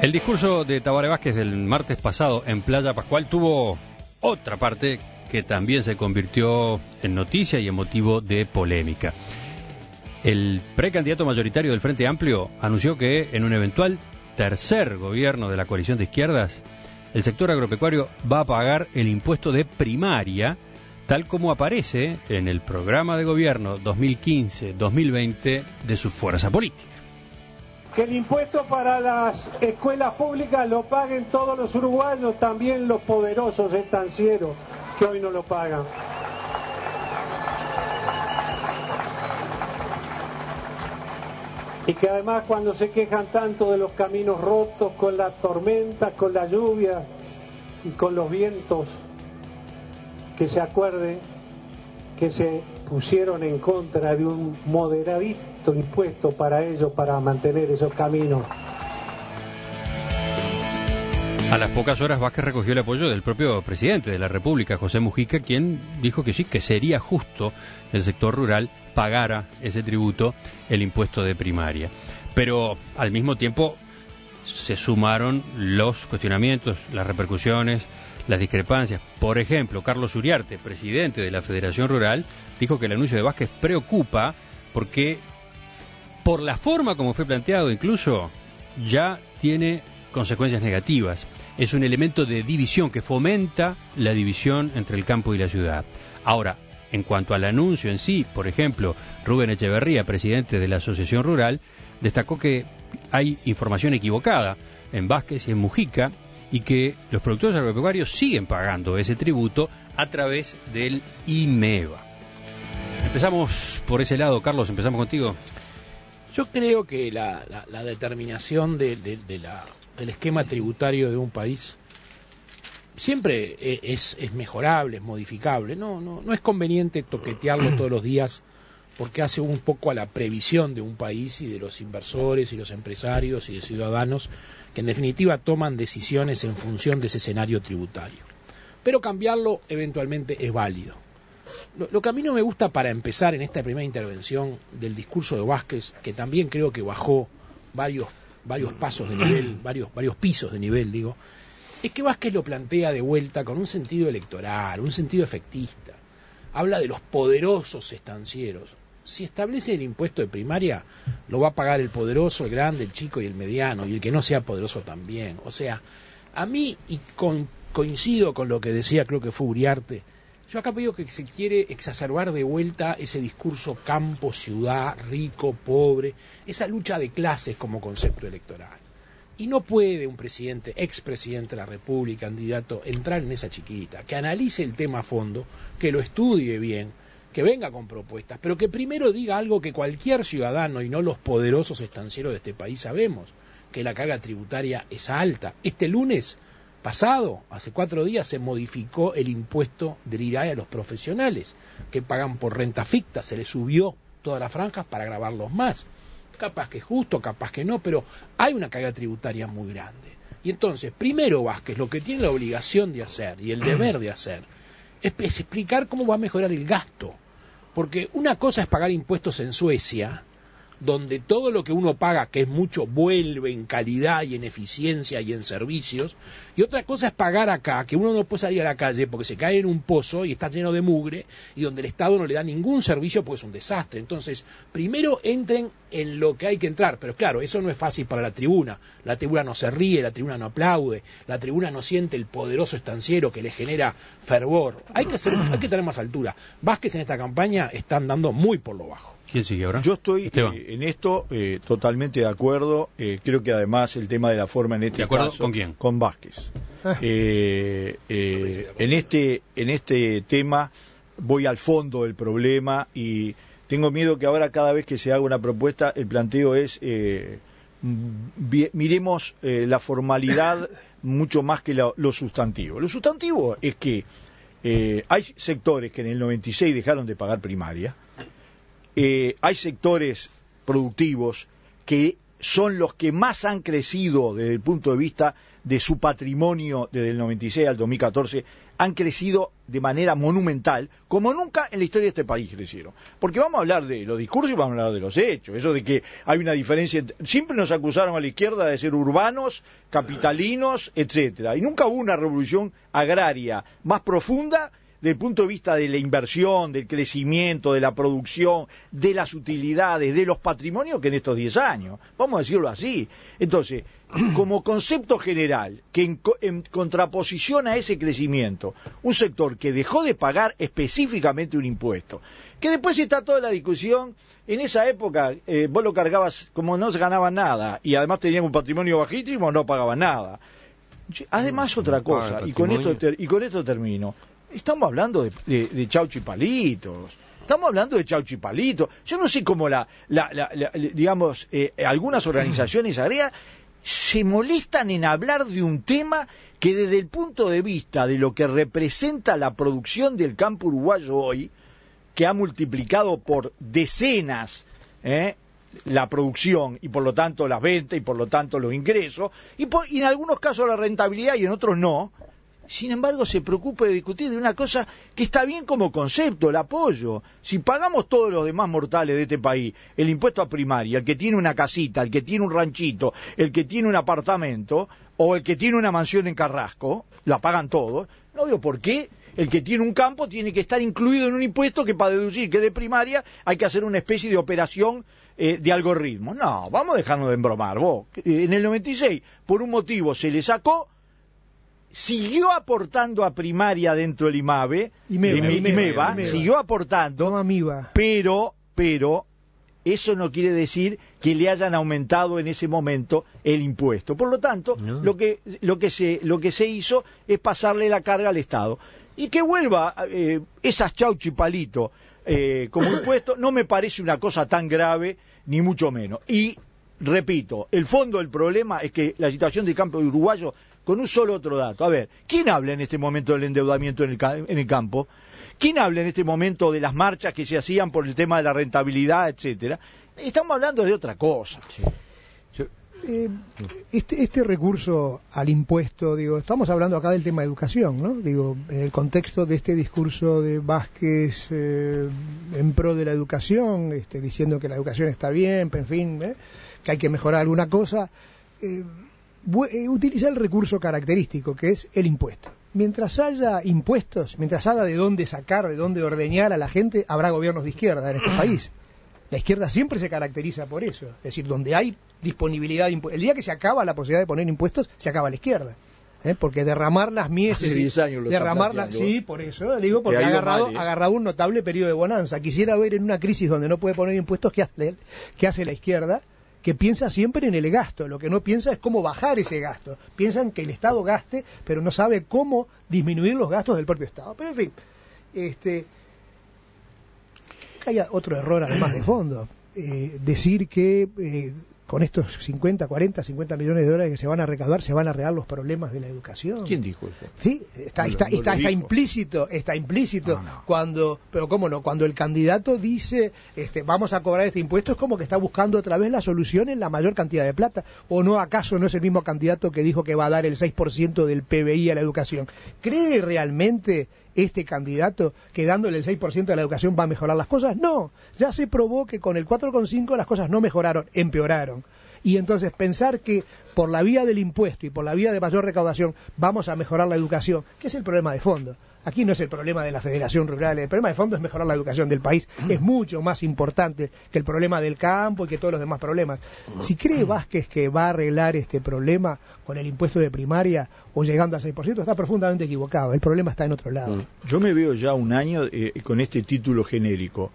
El discurso de Tabaré Vázquez del martes pasado en Playa Pascual tuvo otra parte que también se convirtió en noticia y en motivo de polémica. El precandidato mayoritario del Frente Amplio anunció que en un eventual tercer gobierno de la coalición de izquierdas, el sector agropecuario va a pagar el impuesto de primaria, tal como aparece en el programa de gobierno 2015-2020 de su fuerza política. Que el impuesto para las escuelas públicas lo paguen todos los uruguayos, también los poderosos estancieros que hoy no lo pagan. Y que además cuando se quejan tanto de los caminos rotos con las tormentas, con la lluvia y con los vientos, que se acuerden que se pusieron en contra de un moderadito impuesto para ellos, para mantener esos caminos. A las pocas horas Vázquez recogió el apoyo del propio presidente de la República, José Mujica, quien dijo que sí, que sería justo el sector rural pagara ese tributo, el impuesto de primaria. Pero al mismo tiempo se sumaron los cuestionamientos, las repercusiones, las discrepancias. Por ejemplo, Carlos Uriarte, presidente de la Federación Rural, dijo que el anuncio de Vázquez preocupa porque por la forma como fue planteado incluso ya tiene consecuencias negativas. Es un elemento de división que fomenta la división entre el campo y la ciudad. Ahora, en cuanto al anuncio en sí, por ejemplo, Rubén Echeverría, presidente de la Asociación Rural, destacó que hay información equivocada en Vázquez y en Mujica y que los productores agropecuarios siguen pagando ese tributo a través del IMEVA. Empezamos por ese lado, Carlos, empezamos contigo. Yo creo que la determinación del esquema tributario de un país siempre es mejorable, es modificable. No es conveniente toquetearlo todos los días porque hace un poco a la previsión de un país y de los inversores y los empresarios y de ciudadanos que en definitiva toman decisiones en función de ese escenario tributario. Pero cambiarlo eventualmente es válido. Lo que a mí no me gusta para empezar en esta primera intervención del discurso de Vázquez, que también creo que bajó varios pasos de nivel, varios pisos de nivel, digo, es que Vázquez lo plantea de vuelta con un sentido electoral, un sentido efectista. Habla de los poderosos estancieros. Si establece el impuesto de primaria, lo va a pagar el poderoso, el grande, el chico y el mediano, y el que no sea poderoso también. O sea, a mí, y coincido con lo que decía, creo que fue Uriarte, yo acá veo que se quiere exacerbar de vuelta ese discurso campo-ciudad, rico-pobre, esa lucha de clases como concepto electoral. Y no puede un presidente, expresidente de la República, candidato, entrar en esa chiquita, que analice el tema a fondo, que lo estudie bien, que venga con propuestas, pero que primero diga algo que cualquier ciudadano y no los poderosos estancieros de este país sabemos, que la carga tributaria es alta. Este lunes pasado, hace 4 días, se modificó el impuesto del IRAE a los profesionales, que pagan por renta ficta, se les subió todas las franjas para gravarlos más. Capaz que es justo, capaz que no, pero hay una carga tributaria muy grande. Y entonces, primero Vázquez, lo que tiene la obligación de hacer y el deber de hacer, es explicar cómo va a mejorar el gasto. Porque una cosa es pagar impuestos en Suecia, donde todo lo que uno paga, que es mucho, vuelve en calidad y en eficiencia y en servicios, y otra cosa es pagar acá, que uno no puede salir a la calle porque se cae en un pozo y está lleno de mugre, y donde el Estado no le da ningún servicio porque es un desastre. Entonces, primero entren en lo que hay que entrar, pero claro, eso no es fácil para la tribuna no se ríe, la tribuna no aplaude, la tribuna no siente el poderoso estanciero que le genera fervor. Hay que tener más altura. Vázquez en esta campaña está andando muy por lo bajo. ¿Quién sigue ahora? Yo estoy en esto totalmente de acuerdo. Creo que además el tema de la forma en este ¿De acuerdo? caso... ¿Con quién? Con Vázquez. En este tema voy al fondo del problema y tengo miedo que ahora cada vez que se haga una propuesta el planteo es miremos la formalidad mucho más que lo sustantivo. Lo sustantivo es que hay sectores que en el 96 dejaron de pagar primaria. Hay sectores productivos que son los que más han crecido desde el punto de vista de su patrimonio desde el 96 al 2014 han crecido de manera monumental, como nunca en la historia de este país crecieron. Porque vamos a hablar de los discursos y vamos a hablar de los hechos. Eso de que hay una diferencia. Siempre nos acusaron a la izquierda de ser urbanos, capitalinos, etcétera. Y nunca hubo una revolución agraria más profunda desde el punto de vista de la inversión, del crecimiento, de la producción, de las utilidades, de los patrimonios que en estos 10 años. Vamos a decirlo así. Entonces, como concepto general, que en contraposición a ese crecimiento, un sector que dejó de pagar específicamente un impuesto, que después está toda la discusión, en esa época vos lo cargabas como no se ganaba nada, y además tenían un patrimonio bajísimo, no pagaban nada. Además otra cosa, y con esto termino, estamos hablando de chauchipalitos. Estamos hablando de chauchipalitos. Yo no sé cómo digamos, algunas organizaciones agrarias se molestan en hablar de un tema que desde el punto de vista de lo que representa la producción del campo uruguayo hoy, que ha multiplicado por decenas la producción y por lo tanto las ventas y por lo tanto los ingresos, y en algunos casos la rentabilidad y en otros no. Sin embargo, se preocupa de discutir de una cosa que está bien como concepto, el apoyo. Si pagamos todos los demás mortales de este país el impuesto a primaria, el que tiene una casita, el que tiene un ranchito, el que tiene un apartamento o el que tiene una mansión en Carrasco, la pagan todos, no veo por qué el que tiene un campo tiene que estar incluido en un impuesto que para deducir que de primaria hay que hacer una especie de operación de algoritmo. No, vamos a dejarnos de embromar. Vos, en el 96, por un motivo se le sacó, siguió aportando a primaria dentro del IMAVE, IMEVA, siguió aportando, pero eso no quiere decir que le hayan aumentado en ese momento el impuesto. Por lo tanto, no. lo que se hizo es pasarle la carga al Estado. Y que vuelva esas chauchipalitos como impuesto no me parece una cosa tan grave, ni mucho menos. Y, repito, el fondo del problema es que la situación del campo uruguayo, con un solo otro dato. A ver, ¿quién habla en este momento del endeudamiento en el campo? ¿Quién habla en este momento de las marchas que se hacían por el tema de la rentabilidad, etcétera? Estamos hablando de otra cosa. Sí. Este recurso al impuesto, digo, estamos hablando acá del tema de educación, ¿no? Digo, en el contexto de este discurso de Vázquez en pro de la educación, diciendo que la educación está bien, en fin, que hay que mejorar alguna cosa, utiliza el recurso característico, que es el impuesto. Mientras haya impuestos, mientras haya de dónde sacar, de dónde ordeñar a la gente, habrá gobiernos de izquierda en este país. La izquierda siempre se caracteriza por eso. Es decir, donde hay disponibilidad de impuestos. El día que se acaba la posibilidad de poner impuestos, se acaba la izquierda. Porque derramar las mieses... Hace 10 años lo derramarlas, sí, por eso digo, porque ha agarrado un notable periodo de bonanza. Quisiera ver en una crisis donde no puede poner impuestos, ¿qué hace la izquierda? Que piensa siempre en el gasto, lo que no piensa es cómo bajar ese gasto. Piensan que el Estado gaste, pero no sabe cómo disminuir los gastos del propio Estado. Pero en fin, hay otro error además de fondo. Decir que con estos 50 millones de dólares que se van a recaudar, se van a arreglar los problemas de la educación. ¿Quién dijo eso? Sí, está implícito, No. Pero cómo no, cuando el candidato dice, vamos a cobrar este impuesto, es como que está buscando otra vez la solución en la mayor cantidad de plata. ¿O no, acaso no es el mismo candidato que dijo que va a dar el 6% del PBI a la educación? ¿Cree realmente este candidato que dándole el 6% a la educación va a mejorar las cosas? No, ya se probó que con el 4,5 las cosas no mejoraron, empeoraron. Y entonces pensar que por la vía del impuesto y por la vía de mayor recaudación vamos a mejorar la educación, que es el problema de fondo. Aquí no es el problema de la Federación Rural, el problema de fondo es mejorar la educación del país, es mucho más importante que el problema del campo y que todos los demás problemas. Si cree Vázquez que va a arreglar este problema con el impuesto de primaria o llegando al 6%, está profundamente equivocado, el problema está en otro lado. Yo me veo ya un año con este título genérico.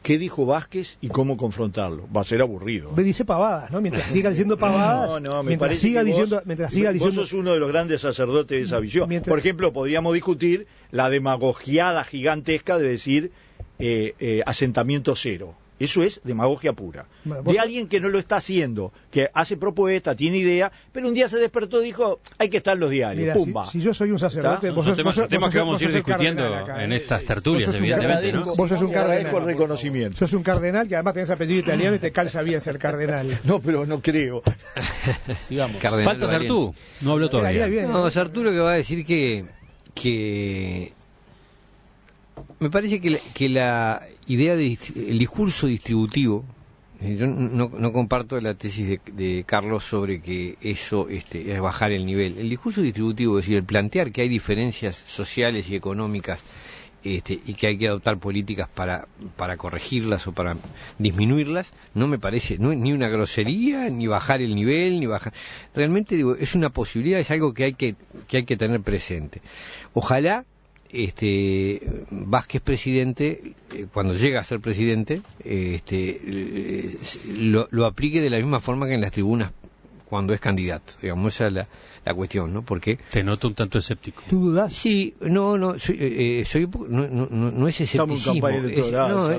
¿Qué dijo Vázquez y cómo confrontarlo? Va a ser aburrido. Me dice pavadas, ¿no? Mientras siga diciendo pavadas, me parece que vos sos uno de los grandes sacerdotes de esa visión. Por ejemplo, podríamos discutir la demagogiada gigantesca de decir asentamiento cero. Eso es demagogia pura. De alguien que no lo está haciendo, que hace propuestas, tiene idea, pero un día se despertó y dijo, hay que estar en los diarios. Mira, ¡pumba! Si yo soy un sacerdote... Temas que vamos a ir discutiendo en estas tertulias, evidentemente, ¿no? Vos sos un cardenal. Con reconocimiento. Sos un cardenal que además tenés apellido italiano y te calza bien ser cardenal. No, pero no creo. Sigamos. Falta Sartú, no habló todavía. No, Sartú lo que va a decir que que me parece que la idea el discurso distributivo, yo no comparto la tesis de Carlos sobre que eso es bajar el nivel. El discurso distributivo, es decir, el plantear que hay diferencias sociales y económicas y que hay que adoptar políticas para corregirlas o para disminuirlas, no me parece ni una grosería, ni bajar el nivel, ni bajar. Realmente digo, es una posibilidad, es algo que hay que tener presente. Ojalá Vázquez presidente, cuando llega a ser presidente, lo aplique de la misma forma que en las tribunas cuando es candidato. Digamos, esa es la cuestión, ¿no? Porque te noto un tanto escéptico. ¿Tú dudas? Sí, no es escepticismo.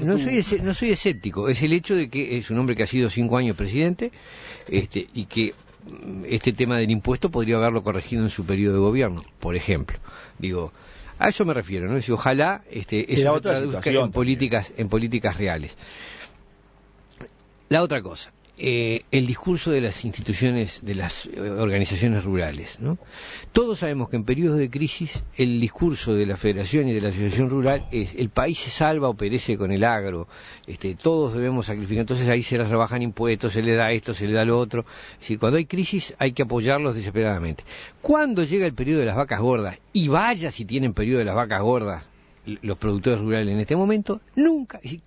No soy escéptico. Es el hecho de que es un hombre que ha sido 5 años presidente, y que este tema del impuesto podría haberlo corregido en su periodo de gobierno, por ejemplo. Digo, a eso me refiero, ¿no? Es decir, ojalá eso se traduzca en políticas reales. La otra cosa, el discurso de las instituciones, de las organizaciones rurales, ¿no? Todos sabemos que en periodos de crisis el discurso de la Federación y de la Asociación Rural es: el país se salva o perece con el agro, todos debemos sacrificar. Entonces ahí se les rebajan impuestos, se le da esto, se le da lo otro. Es decir, cuando hay crisis hay que apoyarlos desesperadamente. Cuando llega el periodo de las vacas gordas, y vaya si tienen periodo de las vacas gordas los productores rurales en este momento, nunca. Es decir,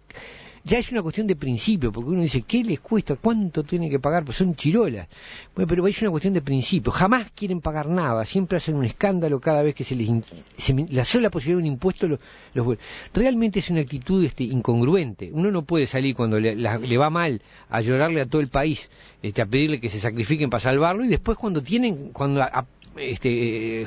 ya es una cuestión de principio, porque uno dice, ¿qué les cuesta? ¿Cuánto tienen que pagar? Pues son chirolas. Bueno, pero es una cuestión de principio. Jamás quieren pagar nada. Siempre hacen un escándalo cada vez que la sola posibilidad de un impuesto los vuelve. Realmente es una actitud incongruente. Uno no puede salir cuando le va mal a llorarle a todo el país, a pedirle que se sacrifiquen para salvarlo, y después cuando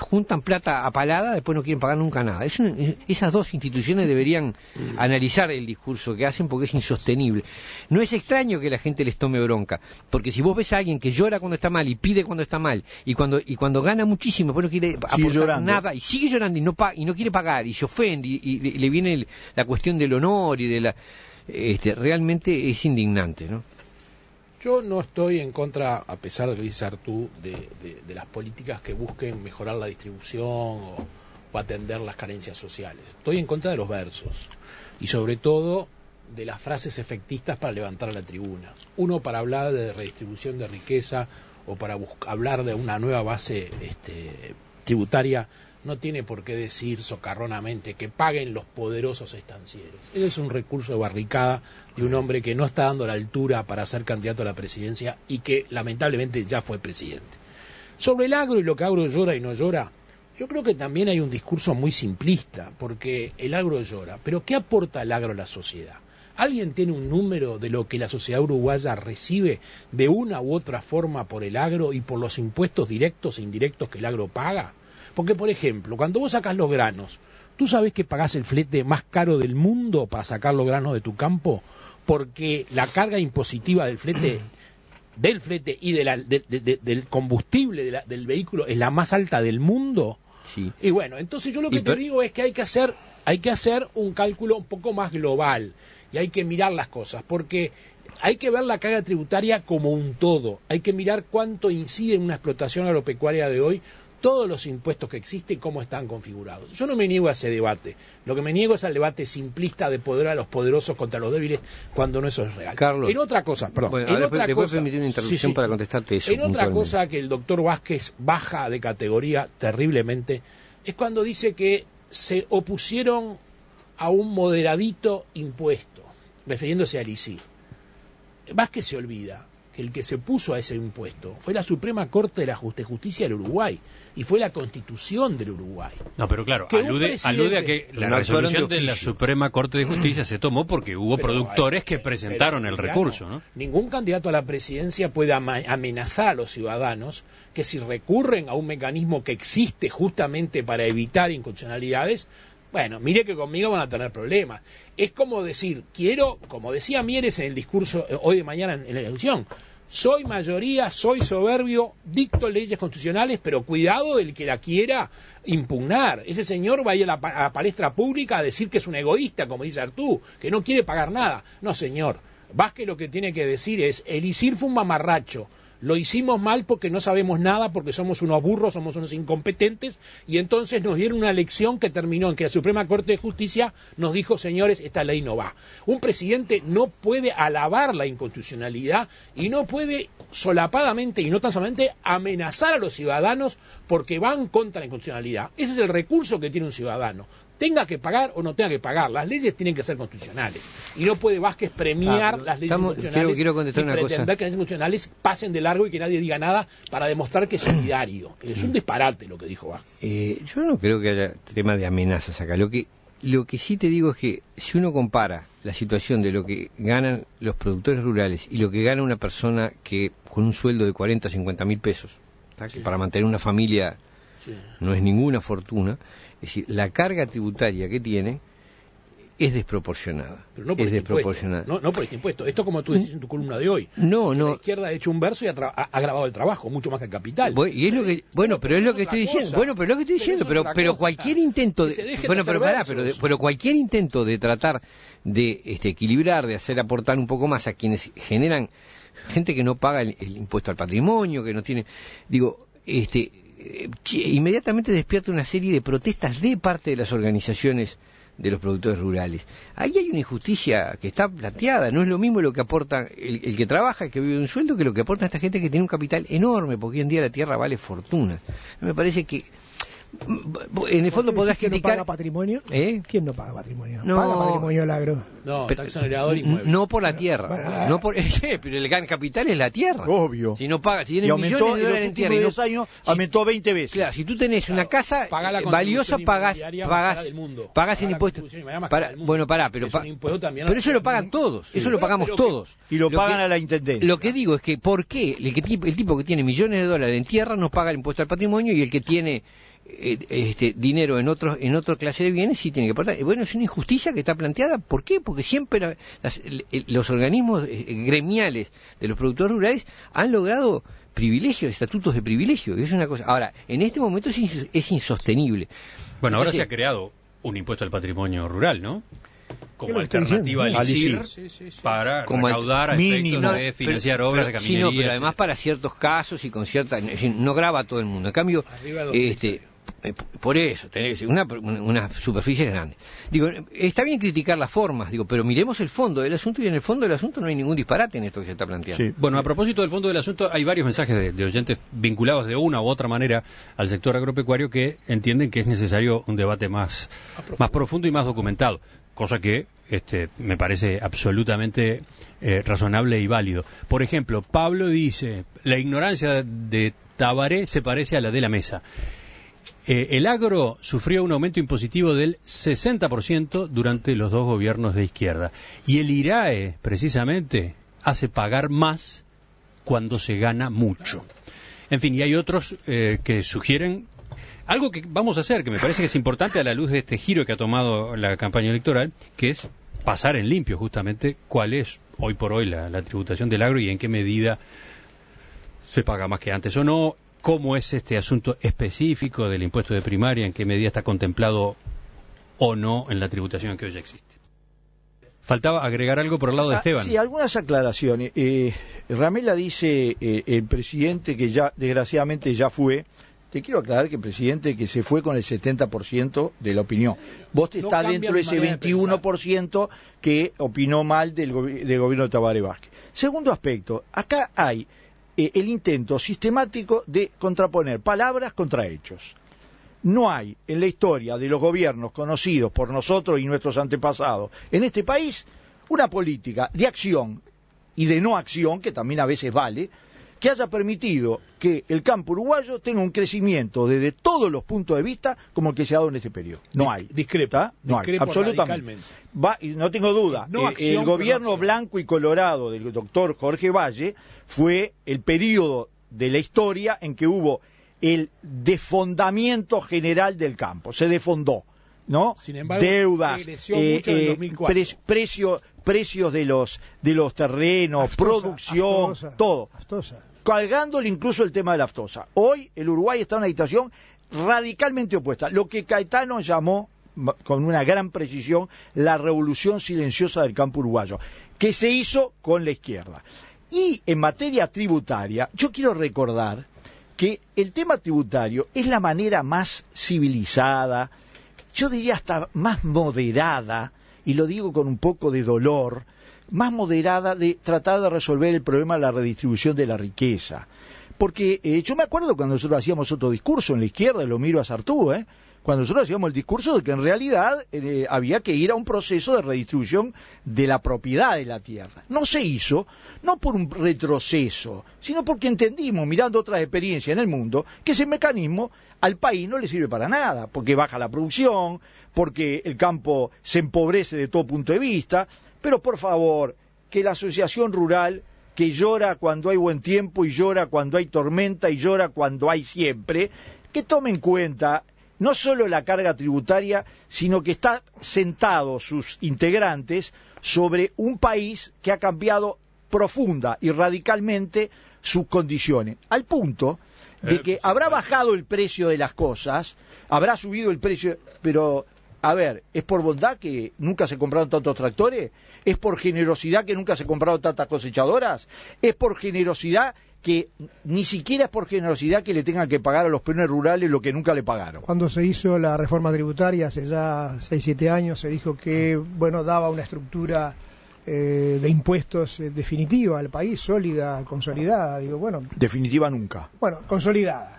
juntan plata apalada, después no quieren pagar nunca nada. Esas dos instituciones deberían analizar el discurso que hacen, porque es insostenible. No es extraño que la gente les tome bronca, porque si vos ves a alguien que llora cuando está mal y pide cuando está mal, y cuando gana muchísimo, después no quiere aportar nada, y sigue llorando y no quiere pagar, y se ofende, y le viene la cuestión del honor y de realmente es indignante, ¿no? Yo no estoy en contra, a pesar de lo que dices Artú, de las políticas que busquen mejorar la distribución o atender las carencias sociales. Estoy en contra de los versos y sobre todo de las frases efectistas para levantar la tribuna. Uno para hablar de redistribución de riqueza o para hablar de una nueva base tributaria no tiene por qué decir socarronamente que paguen los poderosos estancieros. Ese es un recurso de barricada de un hombre que no está dando la altura para ser candidato a la presidencia y que lamentablemente ya fue presidente. Sobre el agro y lo que agro llora y no llora, yo creo que también hay un discurso muy simplista, porque el agro llora, pero ¿qué aporta el agro a la sociedad? ¿Alguien tiene un número de lo que la sociedad uruguaya recibe de una u otra forma por el agro y por los impuestos directos e indirectos que el agro paga? Porque, por ejemplo, cuando vos sacás los granos, ¿tú sabés que pagás el flete más caro del mundo para sacar los granos de tu campo? Porque la carga impositiva del flete y del combustible del vehículo es la más alta del mundo. Sí. Y bueno, entonces yo lo que te digo es que hay que hacer un cálculo un poco más global y hay que mirar las cosas, porque hay que ver la carga tributaria como un todo. Hay que mirar cuánto incide en una explotación agropecuaria de hoy todos los impuestos que existen y cómo están configurados. Yo no me niego a ese debate. Lo que me niego es al debate simplista de poder a los poderosos contra los débiles cuando no eso es real. Carlos, en otra cosa, perdón. Bueno, después permitir una interrupción para contestarte eso. En otra cosa que el doctor Vázquez baja de categoría terriblemente es cuando dice que se opusieron a un moderadito impuesto, refiriéndose al ICI. Vázquez se olvida que el que se opuso a ese impuesto fue la Suprema Corte de la Justicia del Uruguay y fue la Constitución del Uruguay. No, pero claro, alude a que la resolución de la Suprema Corte de Justicia se tomó porque hubo productores que presentaron el recurso, ¿no? Ningún candidato a la presidencia puede amenazar a los ciudadanos que si recurren a un mecanismo que existe justamente para evitar inconstitucionalidades, bueno, mire que conmigo van a tener problemas. Es como decir, como decía Mieres en el discurso hoy de mañana en la elección, soy mayoría, soy soberbio, dicto leyes constitucionales, pero cuidado del que la quiera impugnar. Ese señor va a ir a la palestra pública a decir que es un egoísta, como dice Artú, que no quiere pagar nada. No, señor. Vázquez lo que tiene que decir es, el ISIR fue un mamarracho. lo hicimos mal porque no sabemos nada, porque somos unos burros, somos unos incompetentes, y entonces nos dieron una lección que terminó en que la Suprema Corte de Justicia nos dijo, señores, esta ley no va. Un presidente no puede alabar la inconstitucionalidad y no puede solapadamente y no tan solamente amenazar a los ciudadanos porque van contra la inconstitucionalidad. Ese es el recurso que tiene un ciudadano. Tenga que pagar o no tenga que pagar, las leyes tienen que ser constitucionales. Y no puede Vázquez premiar las leyes constitucionales quiero contestar y una pretender cosa. que las leyes constitucionales pasen de largo y que nadie diga nada para demostrar que es solidario. Es un disparate lo que dijo Vázquez. Yo no creo que haya tema de amenazas acá. Lo que sí te digo es que si uno compara la situación de lo que ganan los productores rurales y lo que gana una persona que con un sueldo de 40 o 50 mil pesos, que para mantener una familia no es ninguna fortuna, es decir, la carga tributaria que tiene es desproporcionada. Pero no por es este desproporcionada. impuesto. No por este impuesto. Esto como tú decís en tu columna de hoy. No. La izquierda ha hecho un verso y ha agravado el trabajo, mucho más que el capital. Y es lo que, pero es lo que estoy diciendo. Bueno, pero es lo que estoy diciendo. Pero cualquier intento de, pero cualquier intento de tratar de equilibrar, de hacer aportar un poco más a quienes generan gente que no paga el impuesto al patrimonio, que no tiene, inmediatamente despierta una serie de protestas de parte de las organizaciones de los productores rurales. Ahí hay una injusticia que está planteada. No es lo mismo lo que aporta el que trabaja, el que vive de un sueldo, que lo que aporta esta gente que tiene un capital enorme, porque hoy en día la tierra vale fortuna. Me parece que en el fondo podrás criticar... ¿Quién no paga patrimonio? ¿Quién no paga patrimonio? No, paga patrimonio el agro. No, está exonerado el inmueble. No por la tierra. No por, pero el gran capital es la tierra. Obvio. Si no paga, si tienes aumentó, millones de dólares en tierra y no, 10 años aumentó 20 veces. Claro, si tú tenés una casa valiosa, pagas el impuesto. Pero eso lo pagan todos, eso lo pagamos todos. Y lo pagan a la intendencia. Lo que digo es que ¿por qué el tipo que tiene millones de dólares en tierra no paga el impuesto al patrimonio y el que tiene dinero en otra clase de bienes sí tiene que aportar? Bueno, es una injusticia que está planteada. ¿Por qué? Porque siempre los organismos gremiales de los productores rurales han logrado privilegios, estatutos de privilegio. Es una cosa. Ahora, en este momento es insostenible. Bueno, ahora se ha creado un impuesto al patrimonio rural, ¿no? Como alternativa al ISIR para recaudar a efectos de financiar obras de caminería. Sí, pero además para ciertos casos y con cierta... no grava a todo el mundo. En cambio, por eso, tenés una superficie grande. Digo, está bien criticar las formas, pero miremos el fondo del asunto, y en el fondo del asunto no hay ningún disparate en esto que se está planteando. Sí. Bueno, a propósito del fondo del asunto, hay varios mensajes de oyentes vinculados de una u otra manera al sector agropecuario que entienden que es necesario un debate más profundo y más documentado, cosa que me parece absolutamente razonable y válido. Por ejemplo, Pablo dice, la ignorancia de Tabaré se parece a la de la mesa. El agro sufrió un aumento impositivo del 60% durante los dos gobiernos de izquierda. Y el IRAE, precisamente, hace pagar más cuando se gana mucho. En fin, y hay otros que sugieren algo que vamos a hacer, que me parece que es importante a la luz de este giro que ha tomado la campaña electoral, que es pasar en limpio justamente cuál es hoy por hoy la tributación del agro y en qué medida se paga más que antes o no. ¿Cómo es este asunto específico del impuesto de primaria? ¿En qué medida está contemplado o no en la tributación que hoy ya existe? Faltaba agregar algo por el lado de Esteban. Sí, algunas aclaraciones. Ramela dice el presidente que ya desgraciadamente ya fue. Te quiero aclarar que el presidente que se fue con el 70% de la opinión. Vos estás dentro de ese 21% que opinó mal del gobierno de Tabaré Vázquez. Segundo aspecto, acá hay el intento sistemático de contraponer palabras contra hechos. No hay en la historia de los gobiernos conocidos por nosotros y nuestros antepasados en este país una política de acción y de no acción, que también a veces vale, que haya permitido que el campo uruguayo tenga un crecimiento desde todos los puntos de vista como el que se ha dado en este periodo. No hay. Discrepa. No hay, absolutamente. No tengo duda. El gobierno blanco y colorado del doctor Jorge Valle fue el periodo de la historia en que hubo el desfondamiento general del campo. Se desfondó, ¿no? Sin embargo, deudas, precios de los terrenos, producción, todo. Cargándole incluso el tema de la aftosa. Hoy el Uruguay está en una situación radicalmente opuesta. Lo que Caetano llamó, con una gran precisión, la revolución silenciosa del campo uruguayo, que se hizo con la izquierda. Y en materia tributaria, yo quiero recordar que el tema tributario es la manera más civilizada, yo diría hasta más moderada, y lo digo con un poco de dolor, más moderada de tratar de resolver el problema de la redistribución de la riqueza. Porque yo me acuerdo cuando nosotros hacíamos otro discurso en la izquierda, lo miro a Sartú, cuando nosotros hacíamos el discurso de que en realidad había que ir a un proceso de redistribución de la propiedad de la tierra. No se hizo, no por un retroceso, sino porque entendimos, mirando otras experiencias en el mundo, que ese mecanismo al país no le sirve para nada, porque baja la producción, porque el campo se empobrece de todo punto de vista, pero por favor, que la asociación rural, que llora cuando hay buen tiempo y llora cuando hay tormenta y llora cuando hay siempre, que tome en cuenta no solo la carga tributaria, sino que está sentado sus integrantes sobre un país que ha cambiado profunda y radicalmente sus condiciones, al punto de que habrá bajado el precio de las cosas, habrá subido el precio, pero a ver, ¿es por bondad que nunca se compraron tantos tractores? ¿Es por generosidad que nunca se compraron tantas cosechadoras? ¿Es por generosidad que ni siquiera es por generosidad que le tengan que pagar a los peones rurales lo que nunca le pagaron? Cuando se hizo la reforma tributaria hace ya 6-7 años, se dijo que bueno, daba una estructura de impuestos definitiva al país, sólida, consolidada. Digo, bueno, definitiva nunca. Bueno, consolidada.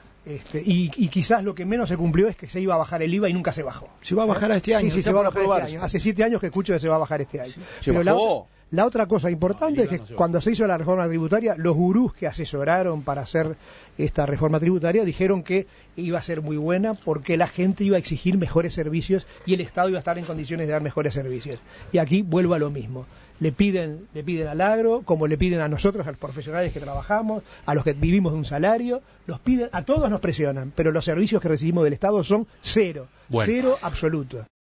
Y quizás lo que menos se cumplió es que se iba a bajar el IVA y nunca se bajó. Se va a bajar este año. Sí, se va a bajar este año. Hace 7 años que escucho que se va a bajar este año. Se bajó. La otra cosa importante es que cuando se hizo la reforma tributaria, los gurús que asesoraron para hacer esta reforma tributaria dijeron que iba a ser muy buena porque la gente iba a exigir mejores servicios y el Estado iba a estar en condiciones de dar mejores servicios. Y aquí vuelvo a lo mismo. Le piden al agro, como le piden a nosotros, a los profesionales que trabajamos, a los que vivimos de un salario, los piden, a todos nos presionan, pero los servicios que recibimos del Estado son cero, cero absoluto.